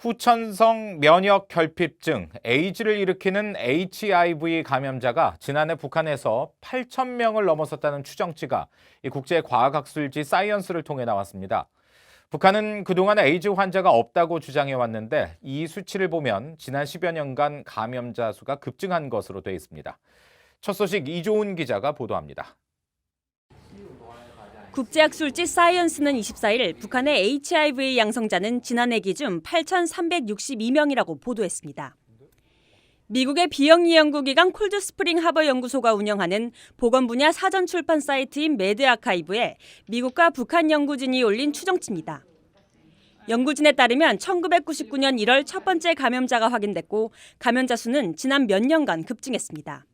후천성 면역 결핍증, 에이즈를 일으키는 HIV 감염자가 지난해 북한에서 8,000명을 넘어섰다는 추정치가 국제과학학술지 사이언스를 통해 나왔습니다. 북한은 그동안 에이즈 환자가 없다고 주장해왔는데 이 수치를 보면 지난 10여 년간 감염자 수가 급증한 것으로 돼 있습니다. 첫 소식 이조은 기자가 보도합니다. 국제학술지 사이언스는 24일 북한의 HIV 양성자는 지난해 기준 8,362명이라고 보도했습니다. 미국의 비영리 연구기관 콜드스프링 하버 연구소가 운영하는 보건 분야 사전 출판 사이트인 매드 아카이브에 미국과 북한 연구진이 올린 추정치입니다. 연구진에 따르면 1999년 1월 첫 번째 감염자가 확인됐고 감염자 수는 지난 몇 년간 급증했습니다.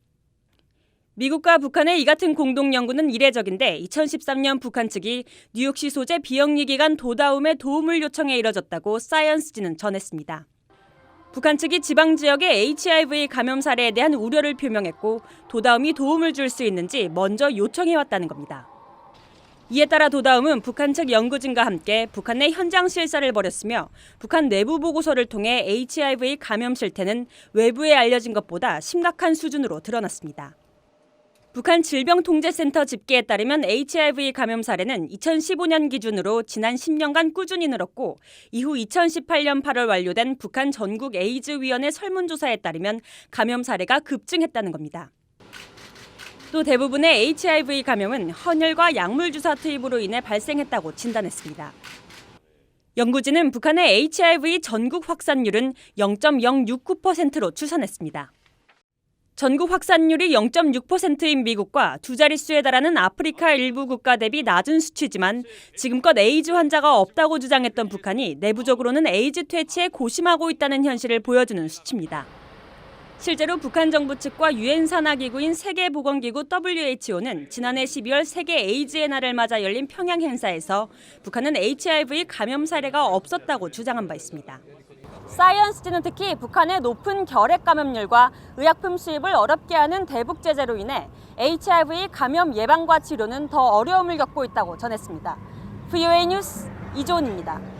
미국과 북한의 이 같은 공동 연구는 이례적인데 2013년 북한 측이 뉴욕시 소재 비영리기관 도다움의 도움을 요청해 이뤄졌다고 사이언스지는 전했습니다. 북한 측이 지방 지역의 HIV 감염 사례에 대한 우려를 표명했고 도다움이 도움을 줄 수 있는지 먼저 요청해왔다는 겁니다. 이에 따라 도다움은 북한 측 연구진과 함께 북한 내 현장 실사를 벌였으며 북한 내부 보고서를 통해 HIV 감염 실태는 외부에 알려진 것보다 심각한 수준으로 드러났습니다. 북한 질병통제센터 집계에 따르면 HIV 감염 사례는 2015년 기준으로 지난 10년간 꾸준히 늘었고 이후 2018년 8월 완료된 북한 전국 에이즈위원회 설문조사에 따르면 감염 사례가 급증했다는 겁니다. 또 대부분의 HIV 감염은 헌혈과 약물주사 투입으로 인해 발생했다고 진단했습니다. 연구진은 북한의 HIV 전국 확산율은 0.069%로 추산했습니다. 전국 확산율이 0.6%인 미국과 두 자릿수에 달하는 아프리카 일부 국가 대비 낮은 수치지만 지금껏 에이즈 환자가 없다고 주장했던 북한이 내부적으로는 에이즈 퇴치에 고심하고 있다는 현실을 보여주는 수치입니다. 실제로 북한 정부 측과 유엔 산하기구인 세계보건기구 WHO는 지난해 12월 세계 에이즈의 날을 맞아 열린 평양 행사에서 북한은 HIV 감염 사례가 없었다고 주장한 바 있습니다. 사이언스지는 특히 북한의 높은 결핵 감염률과 의약품 수입을 어렵게 하는 대북 제재로 인해 HIV 감염 예방과 치료는 더 어려움을 겪고 있다고 전했습니다. VOA 뉴스 이조은입니다.